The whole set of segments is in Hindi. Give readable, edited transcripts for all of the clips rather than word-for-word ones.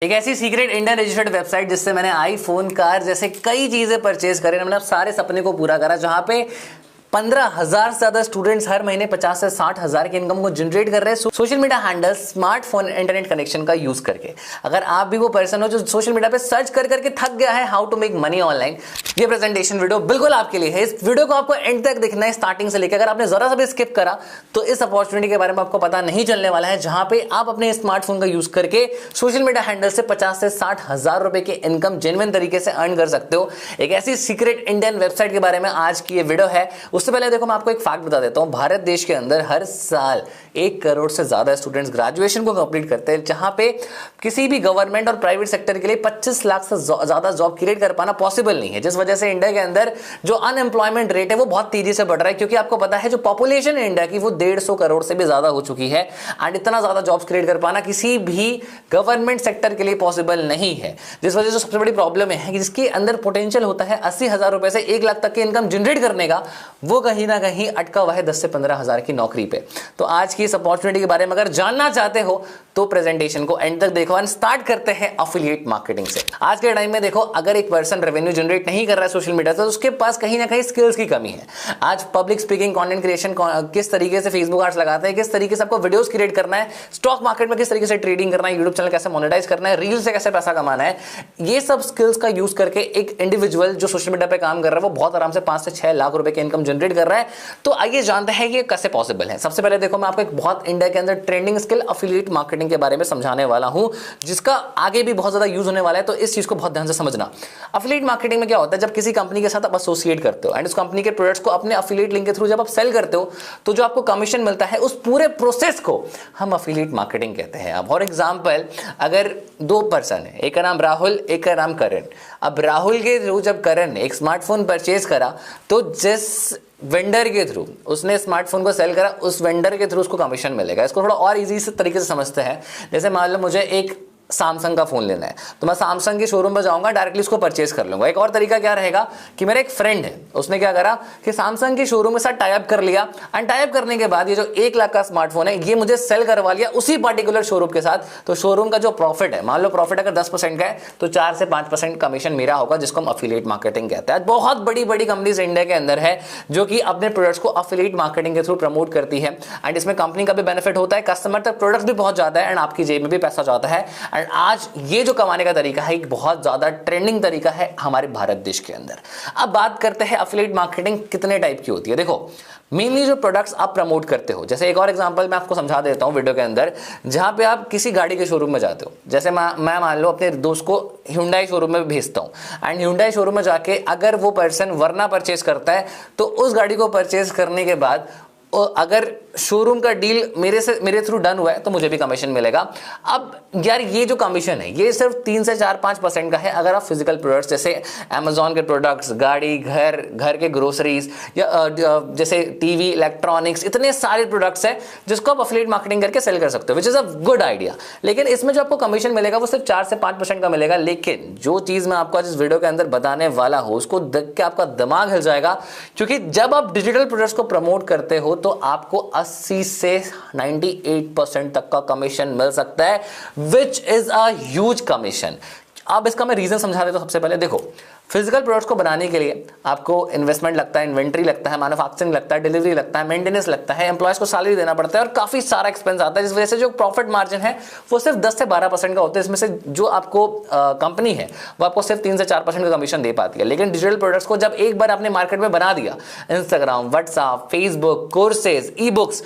एक ऐसी सीक्रेट इंडियन रजिस्टर्ड वेबसाइट जिससे मैंने आईफोन, कार जैसे कई चीजें परचेज करे, मैंने सारे सपने को पूरा करा, जहां पे 15,000 से ज्यादा स्टूडेंट्स हर महीने 50 से 60,000 की इनकम को जनरेट कर रहे हैं social media handle, smartphone, internet connection का यूज करके। अगर आप भी वो पर्सन हो जो सोशल मीडिया पे सर्च कर करके थक गया है how to make money online, ये प्रेजेंटेशन वीडियो बिल्कुल आपके लिए है। इस वीडियो को आपको एंड तक देखना है, स्टार्टिंग से लेकर। अगर आपने जरा सा भी स्किप करा तो इस अपॉर्चुनिटी के बारे में आपको पता नहीं चलने वाला है, जहां पे आप अपने स्मार्टफोन का यूज करके सोशल मीडिया हैंडल से 50 से 60,000 रुपए की इनकम जेन्युइन तरीके से अर्न कर सकते हो। एक ऐसी सीक्रेट इंडियन वेबसाइट के बारे में आज की ये वीडियो है। उससे पहले देखो मैं आपको एक फैक्ट बता देता हूं। भारत देश के अंदर हर साल 1 करोड़ से ज्यादा स्टूडेंट्स ग्रेजुएशन को कंप्लीट करते हैं, जहां पे किसी भी गवर्नमेंट और प्राइवेट सेक्टर के लिए 25 लाख से ज्यादा जॉब क्रिएट कर पाना पॉसिबल नहीं है। जिस वजह से इंडिया के अंदर जो अनएम्प्लॉयमेंट रेट है वो बहुत तेजी से बढ़ रहा है, क्योंकि आपको पता है जो पॉपुलेशन है इंडिया की वो 150 करोड़ से भी ज्यादा हो चुकी है। एंड इतना ज्यादा जॉब्स क्रिएट कर पाना किसी भी गवर्नमेंट सेक्टर के लिए पॉसिबल नहीं है, जिस वजह से सबसे बड़ी प्रॉब्लम है कि जिसके अंदर पोटेंशियल होता है 80,000 रुपए से 1 लाख तक की इनकम जनरेट करने का, वो कहीं ना कहीं अटका हुआ है 10 से 15,000 की नौकरी पे। तो आज की इस अपॉर्चुनिटी के बारे में अगर जानना चाहते हो तो प्रेजेंटेशन को एंड तक देखो। एंड स्टार्ट करते हैं एफिलिएट मार्केटिंग से। आज के टाइम में देखो, अगर एक पर्सन रेवेन्यू जनरेट नहीं कर रहा है सोशल मीडिया से, तो उसके पास कहीं ना कहीं स्किल्स की कमी है। आज पब्लिक स्पीकिंग, कंटेंट क्रिएशन, किस तरीके से फेसबुक एड्स लगाते हैं, किस तरीके से आपको वीडियोस क्रिएट करना है, स्टॉक मार्केट में किस तरीके से ट्रेडिंग करना है, यूट्यूब चैनल कैसे मोनेटाइज करना है, रील से कैसे पैसा कमाना है, ये सब स्किल्स का यूज करके एक इंडिविजुअल जो सोशल मीडिया पे काम कर रहा है वो बहुत आराम से 5 से 6 लाख रुपए की इनकम जनरेट कर रहा है। तो आइए जानते हैं कि ये कैसे पॉसिबल है। सबसे पहले देखो, मैं आपको एक बहुत इंडिया के अंदर ट्रेंडिंग स्किल एफिलिएट मार्केटिंग के बारे में समझाने वाला हूं, जिसका आगे भी बहुत ज्यादा यूज होने वाला है। तो इस चीज को बहुत ध्यान से समझना। एफिलिएट मार्केटिंग में क्या होता है, जब किसी कंपनी के साथ आप एसोसिएट करते हो एंड उस कंपनी के प्रोडक्ट्स को अपने एफिलिएट लिंक के थ्रू जब आप सेल करते हो, तो जो आपको कमीशन मिलता है उस पूरे प्रोसेस को हम एफिलिएट मार्केटिंग कहते हैं। अब फॉर एग्जांपल, अगर 2 पर्सन है, एक का नाम राहुल, एक का नाम करण। अब राहुल के थ्रू जब करण ने एक स्मार्टफोन परचेज करा, तो जिस वेंडर के थ्रू उसने स्मार्टफोन को सेल करा, उस वेंडर के थ्रू उसको कमीशन मिलेगा। इसको थोड़ा और इजी से तरीके से समझते हैं। जैसे मान लो मुझे एक सैमसंग का फोन लेना है, तो मैं सैमसंग के शोरूम में जाऊंगा, डायरेक्टली उसको परचेज कर लूंगा। एक और तरीका क्या रहेगा कि मेरा एक फ्रेंड है, उसने क्या करा कि सैमसंग के शोरूम के साथ टाई अप कर लिया, एंड टाई अप करने के बाद ये जो 1 लाख का स्मार्टफोन है ये मुझे सेल करवा लिया उसी पर्टिकुलर शोरूम के साथ। तो शोरूम का जो प्रॉफिट है, मान लो प्रॉफिट अगर 10% का है, तो 4 से 5% कमीशन मेरा होगा, जिसको हम एफिलिएट मार्केटिंग कहते हैं। बहुत बड़ी बड़ी कंपनीज इंडिया के अंदर है जो कि अपने प्रोडक्ट्स को एफिलिएट मार्केटिंग के थ्रू प्रमोट करती है। एंड इसमें कंपनी का भी बेनिफिट होता है, कस्टमर तक प्रोडक्ट्स भी पहुंच जाता है, एंड आपकी जेब में भी पैसा जाता है। एंड आज ये जो कमाने का तरीका है एक बहुत ज्यादा ट्रेंडिंग तरीका है हमारे भारत देश के अंदर। अब बात करते हैं एफिलिएट मार्केटिंग कितने टाइप की होती है। देखो, मेनली जो प्रोडक्ट्स आप प्रमोट करते हो, जैसे एक और एग्जांपल मैं आपको समझा देता हूं वीडियो के अंदर, जहां पे आप किसी गाड़ी के शोरूम में जाते हो। जैसे मैं मान लो अपने दोस्त को Hyundai शोरूम में भेजता हूं, एंड Hyundai शोरूम में जाके अगर वो पर्सन वरना परचेज करता है, तो उस गाड़ी को परचेज करने के बाद अगर शोरूम का डील मेरे थ्रू डन हुआ है तो मुझे भी कमीशन मिलेगा। अब यार ये जो कमीशन है ये सिर्फ 3 से 4-5% का है अगर आप फिजिकल प्रोडक्ट्स जैसे अमेजॉन के प्रोडक्ट्स, गाड़ी, घर के ग्रोसरीज, या जैसे टीवी, इलेक्ट्रॉनिक्स, इतने सारे प्रोडक्ट्स हैं जिसको आप एफिलिएट मार्केटिंग करके सेल कर सकते हो, विच इज अ गुड आइडिया। लेकिन इसमें जो आपको कमीशन मिलेगा वो सिर्फ 4 से 5% का मिलेगा। लेकिन जो चीज मैं आपको आज इस वीडियो के अंदर बताने वाला हूं उसको देख के आपका दिमाग हिल जाएगा, क्योंकि जब आप डिजिटल प्रोडक्ट्स को प्रमोट करते हो तो आपको 80 से 98% तक का कमीशन मिल सकता है, which is a huge commission. अब इसका मैं रीजन समझा देता हूं। सबसे पहले देखो, फिजिकल प्रोडक्ट्स को बनाने के लिए आपको इन्वेस्टमेंट लगता है, इन्वेंट्री लगता है, मैन्युफैक्चरिंग लगता है, डिलीवरी लगता है, मेंटेनेंस लगता है, एम्प्लॉयज को सैलरी देना पड़ता है, और काफी सारा एक्सपेंस आता है, जिस वजह से जो प्रॉफिट मार्जिन है वो सिर्फ 10 से 12% का होता है। इसमें से जो आपको कंपनी है वो आपको सिर्फ 3 से 4% का कमीशन दे पाती है। लेकिन डिजिटल प्रोडक्ट्स को जब एक बार आपने मार्केट में बना दिया, Instagram, WhatsApp, Facebook, courses, e books,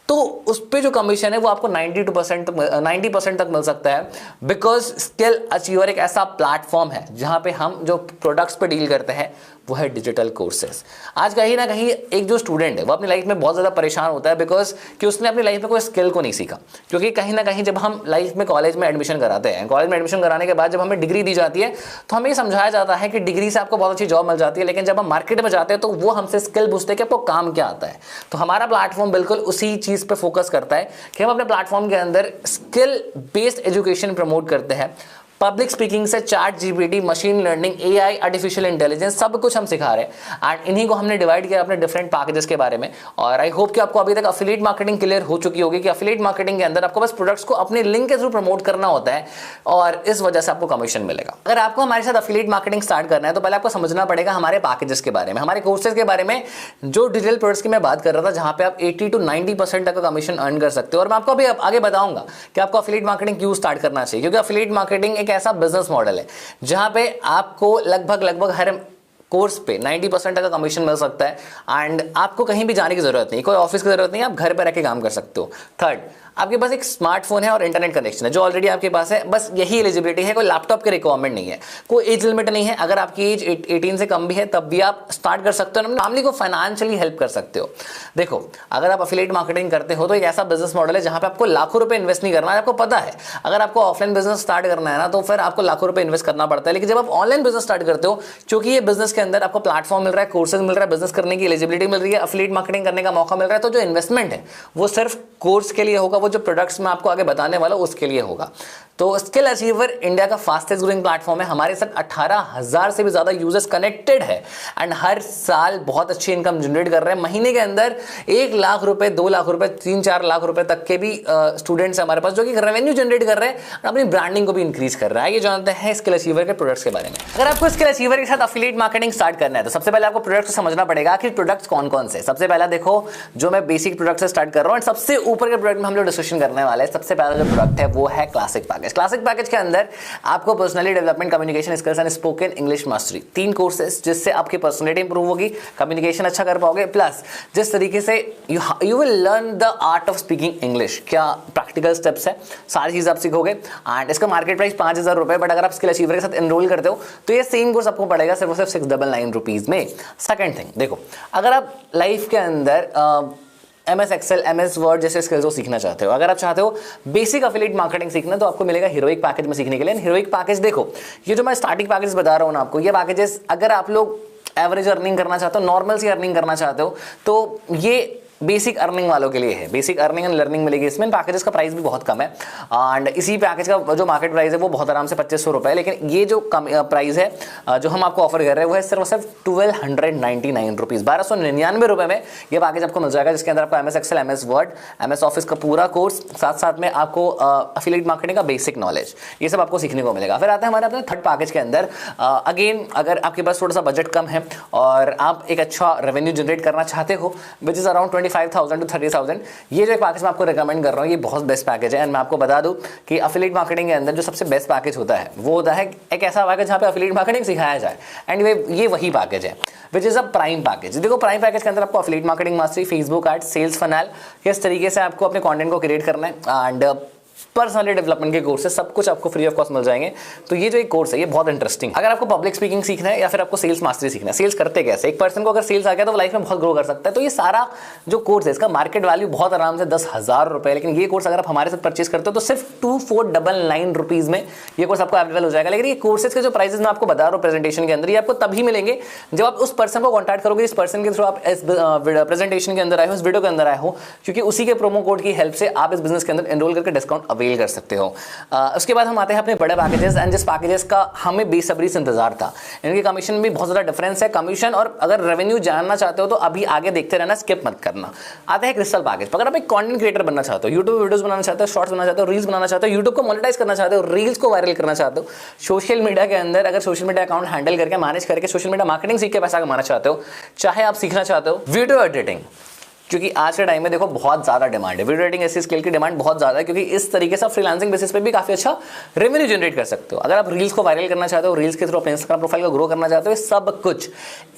तो उस पे जो कमीशन है वो आपको 90% तक मिल सकता है। बिकॉज स्किल अचीवर एक ऐसा प्लेटफॉर्म है जहां पे हम जो प्रोडक्ट्स पे डील करते हैं वो है डिजिटल कोर्सेज। आज कहीं ना कहीं एक जो स्टूडेंट है वो अपनी लाइफ में बहुत ज़्यादा परेशान होता है, बिकॉज कि उसने अपनी लाइफ में कोई स्किल को नहीं सीखा। क्योंकि कहीं ना कहीं जब हम लाइफ में कॉलेज में एडमिशन कराते हैं, कॉलेज में एडमिशन कराने के बाद जब हमें डिग्री दी जाती है तो हमें ये समझाया जाता है कि डिग्री से आपको बहुत अच्छी जॉब मिल जाती है। लेकिन जब हम मार्केट में जाते हैं तो वो हमसे स्किल पूछते हैं कि आपको काम क्या आता है। तो हमारा प्लेटफॉर्म बिल्कुल उसी चीज़ पर फोकस करता है कि हम अपने प्लेटफॉर्म के अंदर स्किल बेस्ड एजुकेशन प्रमोट करते हैं। पब्लिक स्पीकिंग से chat GPT, machine learning, AI, artificial intelligence, सब कुछ हम सिखा रहे हैं एंड इन्हीं को हमने डिवाइड किया अपने डिफरेंट पैकेजेस के बारे में। और आई होप कि आपको अभी तक अफिलिएट मार्केटिंग क्लियर हो चुकी होगी कि अफिलिएट मार्केटिंग के अंदर आपको बस प्रोडक्ट्स को अपने लिंक के थ्रू प्रमोट करना होता है और इस वजह से आपको कमीशन मिलेगा। अगर आपको हमारे साथ अफिलिएट मार्केटिंग स्टार्ट करना है तो पहले आपको समझना पड़ेगा हमारे पैकेजेस के बारे में, हमारे कोर्सेज के बारे में, जो डिटेल प्रोडक्ट्स की मैं बात कर रहा था जहां पे आप 80 to 90% तक का कमीशन अर्न कर सकते हो। और मैं आपको अभी आगे बताऊंगा कि आपको अफिलिएट मार्केटिंग क्यों स्टार्ट करना चाहिए, क्योंकि अफिलिएट मार्केटिंग एक ऐसा बिजनेस मॉडल है जहां पे आपको लगभग हर कोर्स पे 90% तक का कमीशन मिल सकता है एंड आपको कहीं भी जाने की जरूरत नहीं, कोई ऑफिस की जरूरत नहीं, आप घर पे रह के काम कर सकते हो। थर्ड, आपके पास एक स्मार्टफोन है और इंटरनेट कनेक्शन है जो ऑलरेडी आपके पास है, बस यही एलिजिबिलिटी है, कोई लैपटॉप की रिक्वायरमेंट नहीं है, कोई एज लिमिट नहीं है। अगर आपकी एज 18 से कम भी है तब भी आप स्टार्ट कर सकते हो, फैमिली को फाइनेंशियली हेल्प कर सकते हो। देखो, अगर आप अफिलिएट मार्केटिंग करते हो तो एक ऐसा बिजनेस मॉडल है जहां पे आपको लाखों रुपए इन्वेस्ट नहीं करना है। आपको पता है अगर आपको ऑफलाइन बिजनेस स्टार्ट करना है ना तो फिर आपको लाखों रुपए इन्वेस्ट करना पड़ता है, लेकिन जब आप ऑनलाइन बिजनेस स्टार्ट करते हो, क्योंकि ये बिजनेस के अंदर आपको प्लेटफॉर्म मिल रहा है, कोर्सेज मिल रहा है, बिजनेस करने की एलिजिबिलिटी मिल रही है, अफिलिएट मार्केटिंग करने का मौका मिल रहा है, तो जो इन्वेस्टमेंट है वो सिर्फ कोर्स के लिए होगा, वो जो प्रोडक्ट्स में आपको आगे बताने वाला उसके लिए होगा। तो स्किल अचीवर इंडिया का फास्टेस्ट ग्रोइंग प्लेटफॉर्म है, हमारे साथ 18,000 से भी ज्यादा यूजर्स कनेक्टेड है एंड हर साल बहुत अच्छी इनकम जनरेट कर रहे हैं। महीने के अंदर 1 लाख रुपए, 2 लाख रुपए, 3-4 लाख रुपए तक के भी स्टूडेंट्स हमारे पास जो कि रेवेन्यू जनरेट कर रहे हैं और अपनी ब्रांडिंग को भी इंक्रीज कर रहा है। ये जानते हैं स्किल अचीवर के प्रोडक्ट्स के बारे में। अगर आपको स्किल अचीवर के साथ अफिलिएट मार्केटिंग स्टार्ट करना है तो सबसे पहले आपको प्रोडक्ट्स को समझना पड़ेगा कि प्रोडक्ट्स कौन कौन से। सबसे पहला देखो, जो मैं बेसिक प्रोडक्ट से स्टार्ट कर रहा हूं, सबसे ऊपर के प्रोडक्ट में हम लोग डिस्कशन करने वाले हैं। सबसे पहला जो प्रोडक्ट है वो है क्लासिक पैकेज। क्लासिक पैकेज के अंदर आपको personality development, communication skills and spoken English mastery, 3 courses जिससे आपकी पर्सनैलिटी इंप्रूव होगी, कम्युनिकेशन अच्छा कर पाओगे, प्लस जिस तरीके से you will learn the art of speaking English, क्या प्रैक्टिकल स्टेप्स है, सारी चीज आप सीखोगे। एंड इसका मार्केट प्राइस 5,000 रुपए, बट अगर आप स्किल अचीवर के साथ एनरोल करते हो तो ये सेम कोर्स आपको पड़ेगा सिर्फ 699 रुपीज में। सेकंड थिंग देखो, अगर आप लाइफ के अंदर MS एक्सेल, MS वर्ड जैसे स्किल्स को सीखना चाहते हो, अगर आप चाहते हो बेसिक अफिलिएट मार्केटिंग सीखना, तो आपको मिलेगा हीरोइक पैकेज में सीखने के लिए। हीरोइक पैकेज देखो, ये जो मैं स्टार्टिंग पैकेज बता रहा हूँ ना आपको, ये पैकेजेस अगर आप लोग एवरेज अर्निंग करना चाहते हो, नॉर्मल सी अर्निंग करना चाहते हो, तो ये बेसिक अर्निंग वालों के लिए है। बेसिक अर्निंग एंड लर्निंग मिलेगी इसमें। पैकेजेस का प्राइस भी बहुत कम है एंड इसी पैकेज का जो मार्केट प्राइस है वो बहुत आराम से 2500 रुपए है, लेकिन ये जो प्राइस है जो हम आपको ऑफर कर रहे हैं वो है सिर्फ 1299 रुपीज, 1299 रुपए में ये पैकेज आपको मिल जाएगा, जिसके अंदर आपको MS excel, MS word, MS office का पूरा कोर्स, साथ साथ में आपको अफिलिएट मार्केटिंग का बेसिक नॉलेज, ये सब आपको सीखने को मिलेगा। फिर आता है हमारे अपने थर्ड पैकेज के अंदर। अगेन, अगर आपके पास थोड़ा सा बजट कम है और आप एक अच्छा रेवेन्यू जनरेट करना चाहते हो, विच इज अराउंड 25,000 to 30,000, ये जो एक पैकेज मैं आपको रिकमेंड कर रहा हूँ, ये बहुत बेस्ट पैकेज है। एंड मैं आपको बता दूं कि अफिलिएट मार्केटिंग के अंदर जो सबसे बेस्ट पैकेज होता है वो होता है एक ऐसा पैकेज जहाँ पे अफिलिएट मार्केटिंग सिखाया जाए, एंड ये वही पैकेज है which is a prime package. देखो, प्राइम पैकेज के अंदर आपको affiliate marketing mastery, Facebook ads, sales funnel, किस तरीके से आपको अपने कंटेंट को क्रिएट करना है एंड पर्सनैलिटी डेवलपमेंट के कोर्सेज सब कुछ आपको फ्री ऑफ कॉस्ट मिल जाएंगे। तो ये जो एक कोर्स है ये बहुत इंटरेस्टिंग। अगर आपको पब्लिक स्पीकिंग सीखना है या फिर आपको सेल्स मास्टरी सीखना है, सेल्स करते कैसे, एक पर्सन को अगर सेल्स आ गया तो वो लाइफ में बहुत ग्रो कर सकता है, तो ये सारा जो कोर्स है इसका मार्केट वैल्यू बहुत आराम से 10,000 रुपए है, लेकिन ये कोर्स अगर आप हमारे साथ परचेज करते हो तो सिर्फ 2499 रुपीज में ये कोर्स आपको अवेलेबल हो जाएगा। लेकिन ये कोर्सेज के जो प्राइसेस मैं आपको बता रहा हूँ प्रेजेंटेशन के अंदर, ये आपको तभी मिलेंगे जब आप उस पर्सन को कॉन्टैक्ट करोगे, इस पर्सन के थ्रू आप इस प्रेजेंटेशन के अंदर आए हो, इस वीडियो के अंदर आए हो, क्योंकि उसी के प्रोमो कोड की हेल्प से आप इस बिजनेस के अंदर एनरोल करके डिस्काउंट अवेल कर सकते हो। उसके बाद हम आते हैं अपने बड़े पैकेजेस, एंड जिस पैकेजेस का हमें बेसब्री से इंतजार था, इनके कमीशन में बहुत ज्यादा डिफरेंस है। कमीशन और अगर रेवेन्यू जानना चाहते हो तो अभी आगे देखते रहना, स्किप मत करना। आते हैं क्रिस्टल पैकेज। अगर आप एक कंटेंट क्रिएटर बनना चाहते हो, यूट्यूब वीडियोस बनाना चाहते हो, शॉर्ट्स बनाना चाहते हो, रील्स बनाना चाहते हो, यूट्यूब को मोनेटाइज करना चाहते हो, रील्स को वायरल करना चाहते हो, सोशल मीडिया के अंदर अगर सोशल मीडिया अकाउंट हैंडल करके मैनेज करके सोशल मीडिया मार्केटिंग सीख के पैसा कमाना चाहते हो, चाहे आप सीखना चाहते हो वीडियो एडिटिंग, क्योंकि आज के टाइम में देखो बहुत ज्यादा डिमांड है, वीडियो एडिटिंग ऐसी स्किल की डिमांड बहुत ज्यादा है, क्योंकि इस तरीके से फ्रीलांसिंग बेसिस पे भी काफी अच्छा रेवेन्यू जनरेट कर सकते हो। अगर आप रील्स को वायरल करना चाहते हो, रील्स के थ्रू अपने इंस्टाग्राम प्रोफाइल को ग्रो करना चाहते हो, सब कुछ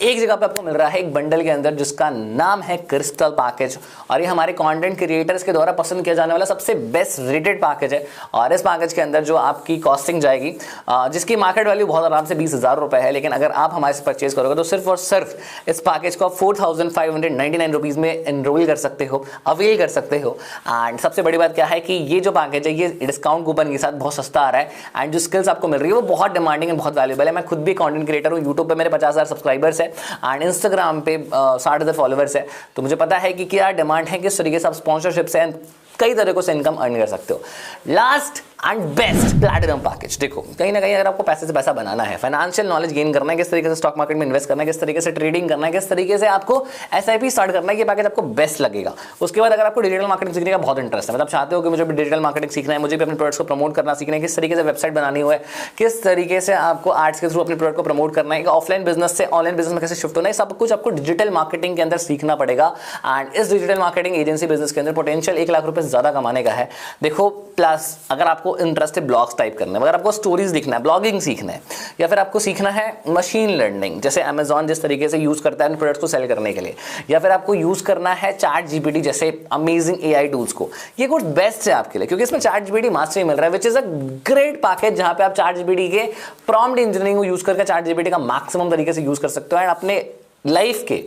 एक जगह पे आपको मिल रहा है एक बंडल के अंदर, जिसका नाम है क्रिस्टल पैकेज। और ये हमारे कंटेंट क्रिएटर्स के द्वारा पसंद किया जाने वाला सबसे बेस्ट रेटेड पैकेज है। और इस पैकेज के अंदर जो आपकी कॉस्टिंग जाएगी, जिसकी मार्केट वैल्यू बहुत आराम से 20,000 रुपए है, लेकिन अगर आप हमारे से परचेज करोगे तो सिर्फ और सिर्फ इस पैकेज को 4,599 रुपीज में एनरोल कर सकते हो, अवेल कर सकते हो। एंड सबसे बड़ी बात क्या है कि ये जो पैकेज है ये डिस्काउंट कूपन के साथ बहुत सस्ता आ रहा है, एंड जो स्किल्स आपको मिल रही है वो बहुत डिमांडिंग है, बहुत वैल्यूबल है। मैं खुद भी कंटेंट क्रिएटर हूँ, यूट्यूब पे मेरे 50,000 सब्सक्राइबर्स है एंड इंस्टाग्राम पे 60,000 फॉलोअर्स है, तो मुझे पता है कि क्या डिमांड है, किस तरीके से आप स्पॉन्सरशिप से कई तरीकों से इनकम अर्न कर सकते हो। Last and best platinum package. देखो कहीं ना कहीं अगर आपको पैसे से पैसा बनाना है, फाइनेंशियल नॉलेज गेन करना है, किस तरीके से स्टॉक मार्केट में इन्वेस्ट करना है, किस तरीके से ट्रेडिंग करना है, किस तरीके से आपको एसआईपी स्टार्ट करना है, ये पैकेज आपको बेस्ट लगेगा। उसके बाद अगर आपको डिजिटल मार्केटिंग सीखने का बहुत इंटरेस्ट है, मतलब चाहते हो कि मुझे भी डिजिटल मार्केटिंग सीखना है, मुझे भी अपने प्रोडक्ट्स को प्रमोट करना सीखना है, किस तरीके से वेबसाइट बनानी हो है, किस तरीके से आपको आर्ट्स के थ्रू अपने प्रोडक्ट को प्रमोट करना है, ऑफलाइन बिजनेस से ऑनलाइन बिजनेस में कैसे शिफ्ट होना है, सब कुछ आपको डिजिटल मार्केटिंग के अंदर सीखना पड़ेगा। एंड इस डिजिटल मार्केटिंग एजेंसी बिजनेस के अंदर पोटेंशियल 1 लाख रुपए से ज्यादा कमाने का है। देखो प्लस अगर आपको इंटरेस्ट है ब्लॉग्स टाइप करने में, अगर आपको स्टोरीज लिखना है, ब्लॉगिंग सीखना है, या फिर आपको सीखना है मशीन लर्निंग, जैसे अमेजॉन जिस तरीके से यूज करता है अपने प्रोडक्ट्स को सेल करने के लिए, या फिर आपको यूज करना है चैट जीपीटी जैसे अमेजिंग एआई टूल्स को, ये कोर्स बेस्ट है आपके लिए क्योंकि इसमें चैट जीपीटी मास्टरी मिल रहा है, which is a great package जहां पे आप चैट जीपीटी के प्रॉम्प्ट इंजीनियरिंग को यूज करके चैट जीपीटी का मैक्सिमम तरीके से यूज कर सकते हो एंड अपने लाइफ के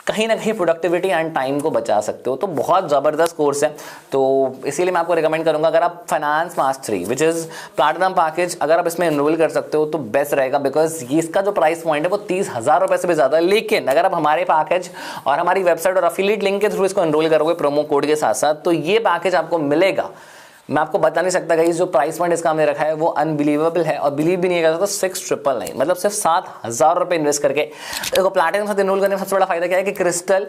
कहीं ना कहीं प्रोडक्टिविटी एंड टाइम को बचा सकते हो। तो बहुत ज़बरदस्त कोर्स है, तो इसीलिए मैं आपको रिकमेंड करूंगा अगर आप finance mastery which is platinum package अगर आप इसमें एनरोल कर सकते हो तो बेस्ट रहेगा, बिकॉज ये इसका जो प्राइस पॉइंट है वो 30,000 रुपये से भी ज़्यादा है। लेकिन अगर आप हमारे पैकेज और हमारी वेबसाइट और अफिलिएट लिंक के थ्रू इसको एनरोल करोगे प्रोमो कोड के साथ साथ, तो ये पैकेज आपको मिलेगा। मैं आपको बता नहीं सकता गाइस, जो प्राइस पॉइंट इसका हमने रखा है वो अनबिलीवेबल है और बिलीव भी नहीं करता तो 6,999 मतलब सिर्फ 7,000 रुपये इन्वेस्ट करके। देखो प्लैटिनम के साथ एनरोल करने में सबसे बड़ा फायदा क्या है कि क्रिस्टल,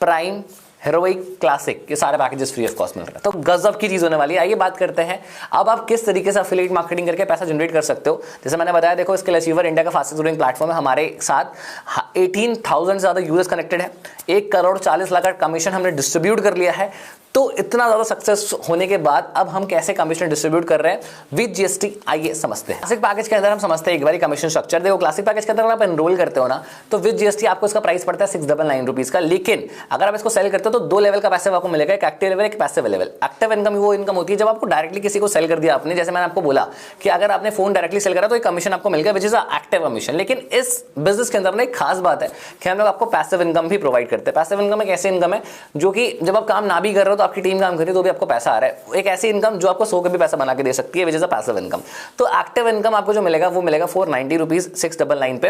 प्राइम, हेरोइक, क्लासिक ये सारे पैकेजेस फ्री ऑफ कॉस्ट मिल रहे हैं, तो गजब की चीज होने वाली है। आइए बात करते हैं अब आप किस तरीके से एफिलिएट मार्केटिंग करके पैसा जनरेट कर सकते हो। जैसे मैंने बताया, देखो स्किल अचीवर इंडिया का फास्टेस्ट ग्रोइंग प्लेटफॉर्म है, हमारे साथ 18,000 से ज्यादा यूजर्स कनेक्टेड है, 1,40,00,000 का कमीशन हमने डिस्ट्रीब्यूट कर लिया है। तो इतना ज्यादा सक्सेस होने के बाद अब हम कैसे कमीशन डिस्ट्रीब्यूट कर रहे हैं विद जीएसटी, आइए समझते हैं। क्लासिक पैकेज के अंदर हम समझते हैं एक बार कमीशन स्ट्रक्चर। देखो क्लासिक पैकेज के अंदर आप एनरोल करते हो ना तो विद जीएसटी आपको इसका प्राइस पड़ता है 699 रुपीज का। लेकिन अगर आप इसको सेल करते हो तो 2 लेवल का पैसे आपको मिलेगा, एक एक्टिव लेवल, एक पैसिव लेवल। एक्टिव इनकम वो इनकम होती है जब आपको डायरेक्टली किसी को सेल कर दिया आपने, जैसे मैंने आपको बोला कि अगर आपने फोन डायरेक्टली सेल करा तो एक कमीशन आपको मिल गया विच इज एक्टिव कमीशन। लेकिन इस बिजनेस के अंदर ना एक खास बात है कि हम लोग आपको पैसिव इनकम भी प्रोवाइड करते हैं। पैसिव इनकम एक ऐसी इनकम है जो कि जब आप काम ना भी कर रहे हो तो आपकी टीम काम कर रही है तो भी आपको पैसा आ रहा है, एक ऐसी इनकम जो आपको 100 का भी पैसा बना के दे सकती है which is a passive income. तो एक्टिव इनकम आपको जो मिलेगा वो मिलेगा 490 रुपीज 699 पे।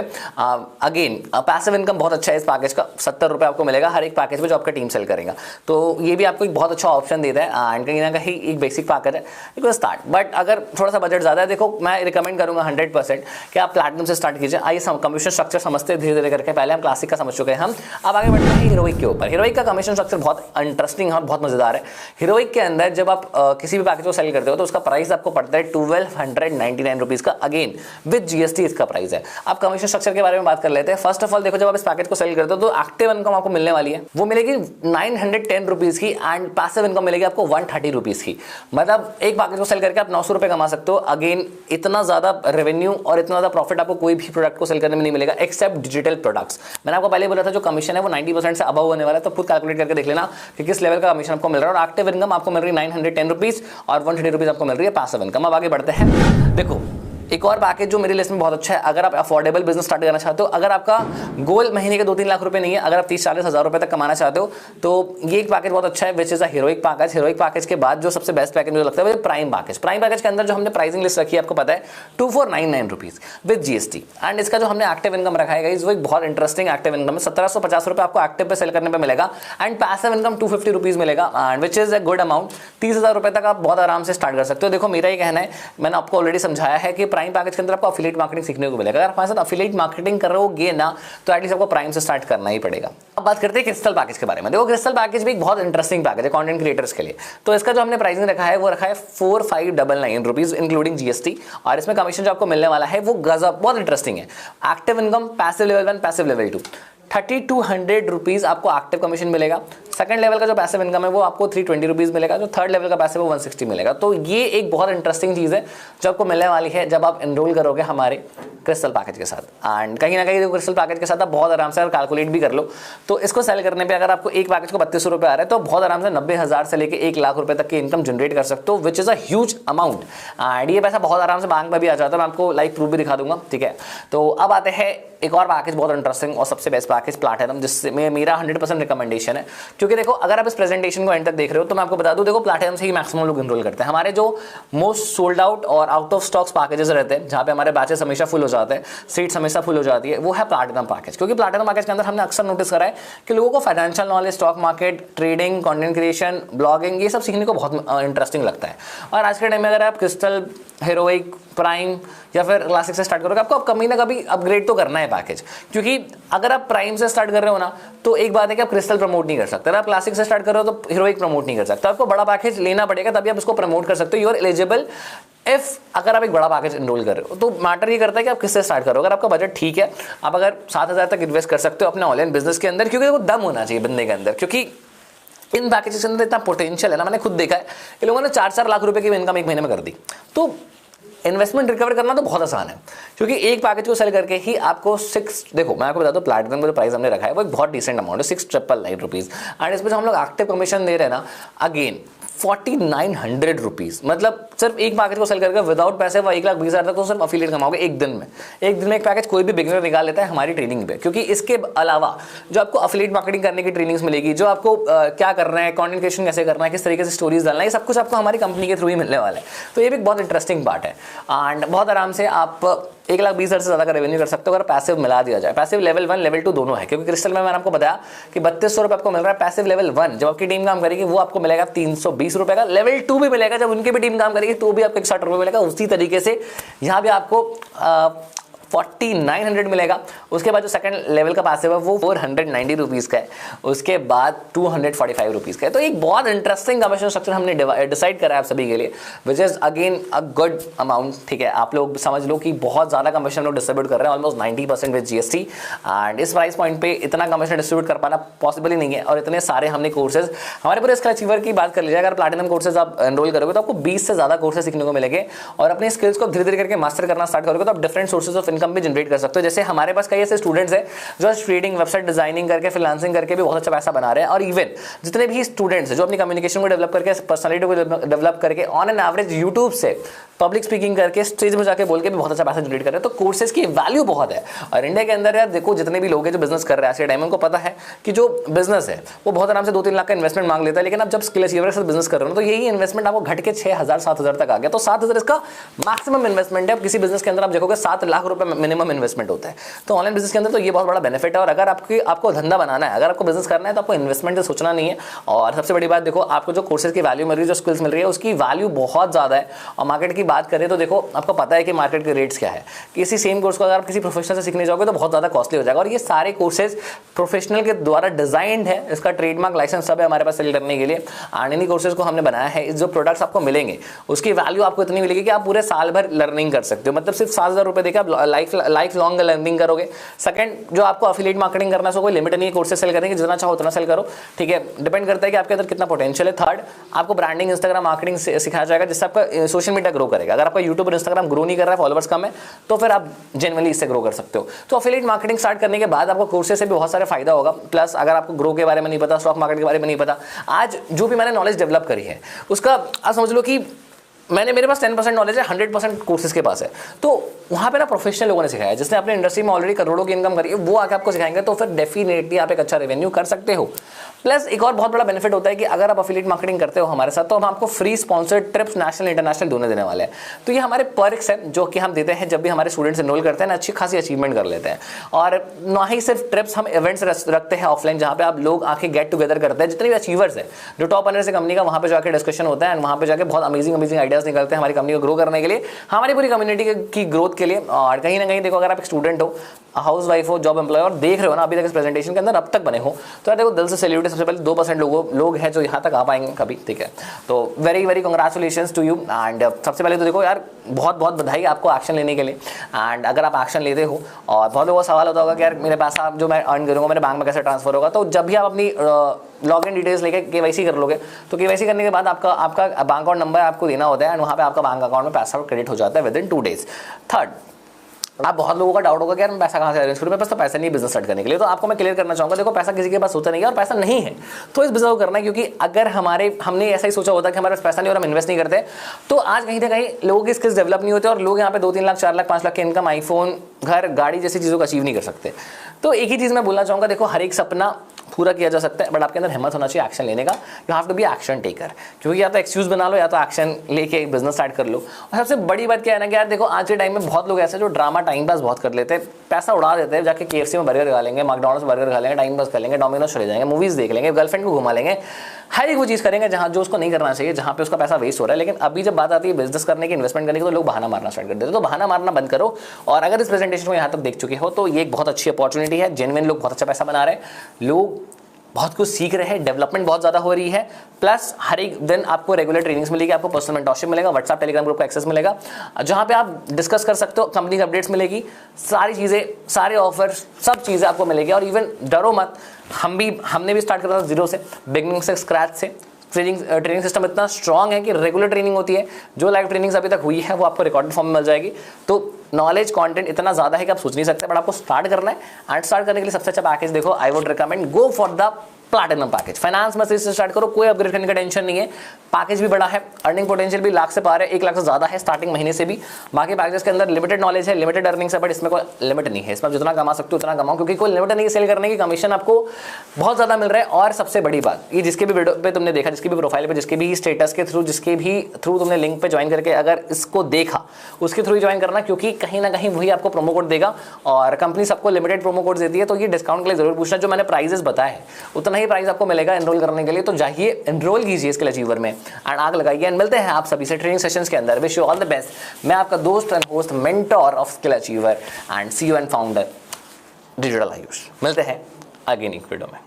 अगेन पैसिव इनकम बहुत अच्छा है इस पैकेज का, 70 रुपए आपको मिलेगा हर एक पैकेज में जो आपका टीम सेल करेगा, तो ये भी आपको एक बहुत अच्छा ऑप्शन देता है एंड कहीं ना कहीं एक बेसिक पैकेज है, यू कैन स्टार्ट। बट अगर थोड़ा सा बजट ज्यादा है, देखो मैं रिकमेंड करूंगा 100% कि आप प्लैटिनम से स्टार्ट कीजिए। आइए कमीशन स्ट्रक्चर समझते हैं धीरे धीरे करके, पहले हम क्लासिक का समझ चुके हैं, हम अब आगे बढ़ते हैं हीरोइक के ऊपर। हीरोइक का कमीशन स्ट्रक्चर बहुत इंटरेस्टिंग है, बहुत मजेदार है। हीरोइक के अंदर जब आप किसी भी पैकेज को सेल करते हो तो उसका प्राइस आपको पड़ता है 1299 रुपीज का, अगेन विद जीएसटी इसका प्राइस है। आप कमीशन स्ट्रक्चर के बारे में बात कर लेते हैं। फर्स्ट ऑफ ऑल देखो, जब आप इस पैकेज को सेल करते हो तो एक्टिव इनकम आपको मिलने वाली है, वो मिलेगी 910 रुपीज की एंड पैसिव इनकम मिलेगी आपको 130 रुपीज की। मतलब एक पैकेज को सेल करके आप 900 रुपए कमा सकते हो। अगेन इतना ज्यादा रेवेन्यू और इतना ज्यादा प्रॉफिट आपको कोई भी प्रोडक्ट को सेल करने में नहीं मिलेगा एक्सेप्ट डिजिटल प्रोडक्ट्स। मैंने आपको पहले बोला था जो कमीशन है वो 90% से अबव होने वाला है, तो खुद कैलकुलेट करके देख लेना कि किस लेवल का कमीशन आपको मिल रहा है। और एक्टिव इनकम आपको मिल रही है 910 रुपीज और 130 रुपीज आपको मिल रही है पैसिव इनकम। अब आगे बढ़ते हैं। देखो एक और पैकेज जो मेरी लिस्ट में बहुत अच्छा है, अगर आप अफोर्डेबल बिजनेस स्टार्ट करना चाहते हो, अगर आपका गोल महीने के 2-3 लाख रुपए नहीं है, अगर आप 30-40 हज़ार रुपए तक कमाना चाहते हो तो ये एक पैकेज बहुत अच्छा है which is a heroic package. Heroic package के बाद जो सबसे बेस्ट पैकेज मुझे लगता है वो प्राइम पैकेज। प्राइम पैकेज के अंदर जो हमने प्राइसिंग लिस्ट रखी है आपको पता है 2499 रुपीज विद जीएसटी एंड इसका जो हमने एक्टिव इनकम रखा है वो एक बहुत इंटरेस्टिंग एक्टिव इनकम है। 1750 रुपए आपको एक्टिव पे सेल करने पे मिलेगा एंड पैसिव इनकम 250 रुपीज मिलेगा and which is a good amount. 30,000 रुपए तक आप बहुत आराम से स्टार्ट कर सकते हो। देखो मेरा ये कहना है, मैंने आपको ऑलरेडी समझाया है कि प्राइम पैकेज के अंदर आपको अफिलिएट मार्केटिंग सीखने को मिलेगा। अगर हमारे साथ अफिलिएट मार्केटिंग करोगे ना तो एटलीस्ट आपको प्राइम से स्टार्ट करना ही पड़ेगा। अब बात करते हैं क्रिस्टल पैकेज के बारे में। देखो क्रिस्टल पैकेज भी एक बहुत इंटरेस्टिंग पैकेज है कंटेंट क्रिएटर्स के लिए। तो इसका जो हमने प्राइसिंग रखा है वो रखा है 4599 रुपीज इंक्लूडिंग जीएसटी और इसमें कमीशन जो आपको मिलने वाला है वो गजब बहुत इंटरेस्टिंग है। Active income passive level 1 passive level 2 3200 rupees आपको एक्टिव कमीशन मिलेगा। सेकंड लेवल का जो पैसिव इनकम है वो आपको 320 रुपीज मिलेगा। जो थर्ड लेवल का पैसिव है वो 160 मिलेगा। तो ये एक बहुत इंटरेस्टिंग चीज है जो आपको मिलने वाली है जब आप एनरोल करोगे हमारे क्रिस्टल पैकेज के साथ। एंड कहीं ना कहीं क्रिस्टल पैकेज के साथ आप बहुत आराम से अगर कैलकुलेट भी कर लो तो इसको सेल करने पे अगर आपको एक पैकेज को 3200 रुपए आ रहा है तो बहुत आराम से 90,000 से लेकर 1 लाख रुपए तक की इनकम जनरेट कर सकते हो विच is a huge amount. And ये पैसा बहुत आराम से बैंक में भी आ जाता है, मैं आपको लाइव प्रूफ भी दिखा दूंगा, ठीक है। तो अब आते हैं एक और पैकेज बहुत इंटरेस्टिंग और सबसे बेस्ट पैकेज प्लैटिनम, जिसमें मेरा 100% रिकमेंडेशन है। क्योंकि देखो अगर आप इस प्रेजेंटेशन को एंड तक देख रहे हो तो मैं आपको बता दूं, देखो प्लैटिनम से ही मैक्सिमम लोग एनरोल करते हैं। हमारे जो मोस्ट सोल्ड आउट और आउट ऑफ स्टॉक्स पैकेजेस रहते हैं जहां पे हमारे बैचेस हमेशा फुल हो जाता है, सीट्स हमेशा फुल हो जाती है, वो है प्लैटिनम पैकेज। क्योंकि प्लैटिनम पैकेज के अंदर हमने अक्सर नोटिस करा है कि लोगों को financial knowledge, stock market, trading, content creation, blogging, ये सब सीखने को बहुत इंटरेस्टिंग लगता है। और आज के टाइम में अगर आप क्रिस्टल, हेरोइक, प्राइम या फिर क्लासिक से स्टार्ट करोगे, आपको कभी ना कभी अपग्रेड तो करना है पैकेज। क्योंकि अगर आप प्राइम से स्टार्ट कर रहे हो ना, तो एक बात है कि आप क्रिस्टल प्रमोट नहीं कर सकते, अगर आप क्लासिक से स्टार्ट कर रहे हो तो हीरोइक प्रमोट नहीं कर सकते, आपको बड़ा पैकेज लेना पड़ेगा, तभी आप इसको प्रमोट कर सकते हो। यू आर एलिजिबल इफ अगर आप एक बड़ा पैकेज इनरोल कर रहे हो। तो मैटर ये करता है कि आप किससे स्टार्ट करो। अगर आपका बजट ठीक है, आप अगर 7,000 तक इन्वेस्ट कर सकते हो अपने ऑनलाइन बिजनेस के अंदर, क्योंकि वो दम होना चाहिए बंदे के अंदर, क्योंकि इन पैकेजेस के अंदर इतना पोटेंशियल है ना। मैंने खुद देखा है कि लोगों ने 4-4 लाख रुपए की इनकम एक महीने में कर दी। तो इन्वेस्टमेंट रिकवर करना तो बहुत आसान है, क्योंकि एक पैकेज को सेल करके ही आपको 6, देखो मैं आपको बताता हूँ, प्लैटिनम का जो प्राइस हमने रखा है वो एक बहुत डिसेंट अमाउंट है, 6,999 रुपीज़। एंड इसमें जो हम लोग एक्टिव कमीशन दे रहे हैं ना, अगेन 4,900 रुपीज़। मतलब सिर्फ एक पैकेज को सेल करके विदाउट पैसे वो 1,20,000 तक तो सिर्फ अफिलिएट कमाओगे एक दिन में। एक दिन में एक पैकेज कोई भी बिगिनर निकाल लेता है हमारी ट्रेनिंग पे। क्योंकि इसके अलावा जो आपको अफिलिएट मार्केटिंग करने की ट्रेनिंग्स मिलेगी, जो आपको क्या करना है, कंटेंट क्रिएशन कैसे करना है, किस तरीके से स्टोरीज डालना है, ये सब कुछ आपको हमारी कंपनी के थ्रू ही मिलने वाला है। तो ये भी एक बहुत इंटरेस्टिंग पार्ट है। एंड बहुत आराम से आप 1,20,000 से ज़्यादा का रेवेन्यू कर सकते हो अगर पैसिव मिला दिया जाए। पैसिव लेवल 1, लेवल 2 दोनों है। क्योंकि क्रिस्टल में मैंने आपको बताया कि 3200 रुपये आपको मिल रहा है पैसिव लेवल 1, जब आपकी टीम काम करेगी वो आपको मिलेगा 320 रुपये का। लेवल 2 भी मिलेगा, जब उनकी भी टीम काम करेगी तो भी आपको 61 रुपये मिलेगा। उसी तरीके से यहाँ भी आपको 4,900 मिलेगा। उसके बाद जो सेकंड लेवल का पैसिव है वो 490 रुपीज़ का है। उसके बाद 245 रुपीज़ का है। तो एक बहुत इंटरेस्टिंग कमीशन स्ट्रक्चर हमने डिसाइड करा है आप सभी के लिए, which is again a good amount. ठीक है, आप लोग समझ लो कि बहुत ज़्यादा कमीशन लोग डिस्ट्रीब्यूट कर रहे हैं, ऑलमोस्ट 90% विद GST। एंड इस प्राइस पॉइंट पे इतना कमीशन डिस्ट्रीब्यूट कर पाना पॉसिबल ही नहीं है। और इतने सारे हमने कोर्सेज, हमारे पूरे स्किल अचीवर की बात कर लीजिए, अगर प्लैटिनम कोर्सेज आप एनरोल करोगे तो आपको 20 से ज़्यादा कोर्सेज सीखने को मिलेंगे। और अपने स्किल्स को धीरे धीरे करके मास्टर करना स्टार्ट करोगे तो आप डिफरेंट सोर्सेज ऑफ इनकम भी जनरेट कर सकते हो। तो जैसे हमारे पास कई ऐसे स्टूडेंट्स हैं जो ट्रेडिंग, वेबसाइट डिजाइनिंग करके, फ्रीलांसिंग करके भी बहुत अच्छा पैसा बना रहे हैं। और इवन जितने भी स्टूडेंट्स हैं जो अपनी कम्युनिकेशन को डेवलप करके, पर्सनालिटी को डेवलप करके, ऑन एन एवरेज यूट्यूब से पब्लिक स्पीकिंग करके, स्टेज में जाके बोल के भी बहुत अच्छा पैसा जनरेट कर रहे हैं। तो कोर्सेज की वैल्यू बहुत है। और इंडिया के अंदर यार देखो, जितने भी लोग हैं जो बिजनेस कर रहे हैं आज के टाइम में, उनको पता है कि जो बिजनेस है वो बहुत आराम से 2-3 लाख का इन्वेस्टमेंट मांग लेता है। लेकिन अब जब स्किल अचीवर के साथ बिजनेस कर रहे हो तो यही इन्वेस्टमेंट आपको घट के 6,000-7,000 तक आ गया। तो 7,000 इसका मैक्सिमम इन्वेस्टमेंट है। अब किसी बिजनेस के अंदर आप देखोगे 7 लाख रुपए मिनिमम इन्वेस्टमेंट होता है। तो ऑनलाइन बिजनेस के अंदर तो ये बहुत बड़ा बेनिफिट है। और अगर आपको धंधा बनाना है, अगर आपको बिजनेस करना है, तो आपको इन्वेस्टमेंट से सोचना नहीं है। और सबसे बड़ी बात देखो, आपको जो कोर्सेज की वैल्यू मिल रही है, जो स्किल्स मिल रही है, उसकी वैल्यू बहुत ज़्यादा है। और मार्केट की बात करें तो देखो, आपको पता है कि मार्केट के रेट्स क्या है। किसी सेम कोर्स को अगर आप किसी प्रोफेशनल से सीखने जाओगे तो बहुत ज़्यादा कॉस्टली हो जाएगा। और ये सारे कोर्सेज प्रोफेशनल के द्वारा डिजाइंड है, इसका ट्रेडमार्क, लाइसेंस सब है हमारे पास सेल करने के लिए। एंड इन्हीं कोर्सेज को हमने बनाया है। जो प्रोडक्ट्स आपको मिलेंगे उसकी वैल्यू आपको इतनी मिलेगी कि आप पूरे साल भर लर्निंग कर सकते हो। मतलब सिर्फ 7,000 रुपये देकर आप लाइफ लॉन्ग लर्निंग करोगे। सेकंड, जो आपको अफिलिएट मार्केटिंग करना है, कोई लिमिट नहीं है कोर्सेज सेल करने की, जितना चाहो उतना सेल करो। ठीक है, डिपेंड करता है कि आपके अंदर कितना पोटेंशियल है। थर्ड, आपको ब्रांडिंग, इंस्टाग्राम मार्केटिंग सिखाया जाएगा, जिससे आपका सोशल मीडिया ग्रो करेगा। अगर आपका यूट्यूब और इंस्टाग्राम ग्रो नहीं कर रहा है, फॉलोवर्स कम है, तो फिर आप जेन्युइनली इससे ग्रो कर सकते हो। तो अफिलिएट मार्केटिंग स्टार्ट करने के बाद आपको कोर्सेज से भी बहुत सारे फायदा होगा। प्लस अगर आपको ग्रो के बारे में नहीं पता, स्टॉक मार्केट के बारे में नहीं पता, आज जो भी मैंने नॉलेज डेवलप करी है उसका आप समझ लो कि मेरे पास 10% नॉलेज है, 100% कोर्सेज के पास है। तो वहाँ पे ना प्रोफेशनल लोगों ने सिखाया है, जिसने अपने इंडस्ट्री में ऑलरेडी करोड़ों की इनकम करी है, वो आके आपको सिखाएंगे। तो फिर डेफिनेटली आप एक अच्छा रेवेन्यू कर सकते हो। प्लस एक और बहुत बड़ा बेनिफिट होता है कि अगर आप अफिलिएट मार्केटिंग करते हो हमारे साथ, तो हम आपको free sponsored trips national international दोनों देने वाले हैं। तो ये हमारे पर्क्स हैं जो कि हम देते हैं जब भी हमारे स्टूडेंट्स एनरोल करते हैं ना, अच्छी खासी अचीवमेंट कर लेते हैं। और ना ही सिर्फ ट्रिप्स, हम इवेंट्स रखते हैं ऑफलाइन, जहाँ पे आप लोग आके गेट टुगेदर करते हैं। जितने भी अचीवर्स हैं, जो टॉप अर्नर्स है कंपनी का, वहाँ पे जाकर डिस्कशन होता है। एंड वहाँ पे जाकर बहुत अमेजिंग आइडियाज निकलते हैं हमारी कंपनी को ग्रो करने के लिए, हमारी पूरी कम्युनिटी की ग्रोथ के लिए। और कहीं ना कहीं देखो, अगर आप एक स्टूडेंट हो, हाउस वाइफ हो, जॉब एम्प्लॉय और देख रहे हो ना अभी तक इस प्रेजेंटेशन के अंदर अब तक बने हो, तो यार देखो दिल से सैल्यूट है। सबसे पहले 2% लोग हैं जो यहाँ तक आ पाएंगे कभी। ठीक है, तो very very congratulations to you. And सबसे पहले तो देखो यार, बहुत बहुत बधाई आपको एक्शन लेने के लिए। एंड अगर आप एक्शन लेते हो, और बहुत लोगों का सवाल होता होगा कि यार मेरे पैसा जो मैं अर्न करूँगा मेरे बैंक में कैसे ट्रांसफर होगा, तो जब भी आप अपनी लॉगिन डिटेल्स लेके KYC कर लोगे, तो KYC करने के बाद आपका बैंक अकाउंट नंबर आपको देना होता है। एंड वहाँ पे आपका बैंक अकाउंट में पैसा क्रेडिट हो जाता है विदिन 2 डेज। थर्ड, आप बहुत लोगों का डाउट होगा कि यार मैं पैसा कहाँ से अरेंज करूँ, मेरे पास तो पैसा नहीं बिजनेस स्टार्ट करने के लिए। तो आपको मैं क्लियर करना चाहूँगा, देखो पैसा किसी के पास होता नहीं है और पैसा नहीं है तो इस बिजनेस को करना है। क्योंकि अगर हमने ऐसा ही सोचा होता कि हमारे पास पैसा नहीं और हम इन्वेस्ट नहीं करते, तो आज कहीं ना कहीं लोगों की स्किल्स डेवलप नहीं होते और लोग यहाँ पे 2-3 लाख, 4 लाख, 5 लाख की इनकम, आईफोन, घर, गाड़ी जैसी चीज़ों को अचीव नहीं कर सकते। तो एक ही चीज़ मैं बोलना चाहूँगा, देखो हर एक सपना पूरा किया जा सकता है, बट आपके अंदर हिम्मत होना चाहिए एक्शन लेने का। You have to be action taker, क्योंकि या तो एक्सक्यूज बना लो या तो एक्शन लेके एक बिजनेस स्टार्ट कर लो। और सबसे बड़ी बात क्या है ना कि यार देखो आज के टाइम में बहुत लोग ऐसे जो ड्रामा टाइम पास बहुत कर लेते हैं, पैसा उड़ा देते हैं, जाके KFC में बर्गर खा लेंगे, मैकडॉनल्ड्स बर्गर खा लेंगे, टाइम पास कर लेंगे, डोमिनोज चले जाएंगे, मूवीज़ देख लेंगे, गर्लफ्रेंड को घुमा लेंगे, हर एक वो चीज़ करेंगे जहाँ जो उसको नहीं करना चाहिए, जहाँ पे उसका पैसा वेस्ट हो रहा है। लेकिन अभी जब बात आती है बिजनेस करने की, इन्वेस्टमेंट करने की, तो लोग बहाना मारना स्टार्ट कर देते हैं। तो बहाना मारना बंद करो। और अगर इस प्रेजेंटेशन को यहाँ तक देख चुके हो तो ये एक बहुत अच्छी अपॉर्चुनिटी है। जेन्युइन लोग बहुत अच्छा पैसा बना रहे हैं, लोग बहुत कुछ सीख रहे हैं, डेवलपमेंट बहुत ज़्यादा हो रही है। प्लस हर एक दिन आपको रेगुलर ट्रेनिंग्स मिलेगी, आपको पर्सनल मेंटरशिप मिलेगा, व्हाट्सएप टेलीग्राम ग्रुप का एक्सेस मिलेगा, जहाँ पे आप डिस्कस कर सकते हो, कंपनी की अपडेट्स मिलेगी, सारी चीज़ें, सारे ऑफर्स, सब चीज़ें आपको मिलेगी। और इवन डरो मत, हमने भी स्टार्ट करा था जीरो से, बिगनिंग से, स्क्रैच से। ट्रेनिंग सिस्टम इतना स्ट्रांग है कि रेगुलर ट्रेनिंग होती है, जो लाइव ट्रेनिंग्स अभी तक हुई है वो आपको रिकॉर्डेड फॉर्म में मिल जाएगी। तो नॉलेज कंटेंट इतना ज़्यादा है कि आप सोच नहीं सकते, बट आपको स्टार्ट करना है। एंड स्टार्ट करने के लिए सबसे अच्छा पैकेज देखो, I would recommend go for the platinum package. Finance में से स्टार्ट करो, कोई अपग्रेड करने का टेंशन नहीं है। पैकेज भी बड़ा है, अर्निंग पोटेंशियल भी लाख से पार है, 1 लाख से ज़्यादा है स्टार्टिंग महीने से भी। बाकी पैकेजेस के अंदर लिमिटेड नॉलेज है, लिमिटेड अर्निंग्स है, बट इसमें कोई लिमिट नहीं है। इसमें आप जितना कमा सकते हो उतना कमाओ, क्योंकि कोई लिमिट नहीं है सेल करने की, कमीशन आपको बहुत ज़्यादा मिल रहा है। और सबसे बड़ी बात, ये जिसके भी वीडियो पे तुमने देखा, जिसकी भी प्रोफाइल पे, जिसके भी स्टेटस के थ्रू, जिसके भी थ्रू तुमने लिंक पे ज्वाइन करके अगर इसको देखा, उसके थ्रू ही ज्वाइन करना, क्योंकि कहीं ना कहीं वही आपको प्रोमो कोड देगा। और कंपनी सबको लिमिटेड प्रोमो कोड देती है, तो ये डिस्काउंट के लिए जरूर पूछना। जो मैंने प्राइजेस बताया है उतना ही प्राइस आपको मिलेगा एनरोल करने के लिए। तो जाइए एनरोल कीजिए स्किल अचीवर में एंड आग लगाइए। एंड मिलते हैं आप सभी से ट्रेनिंग सेशंस के अंदर। Wish you all the best. मैं आपका दोस्त and host, mentor of skill achiever and CEO and founder digital Ayush. मिलते हैं अगेन एक वीडियो में।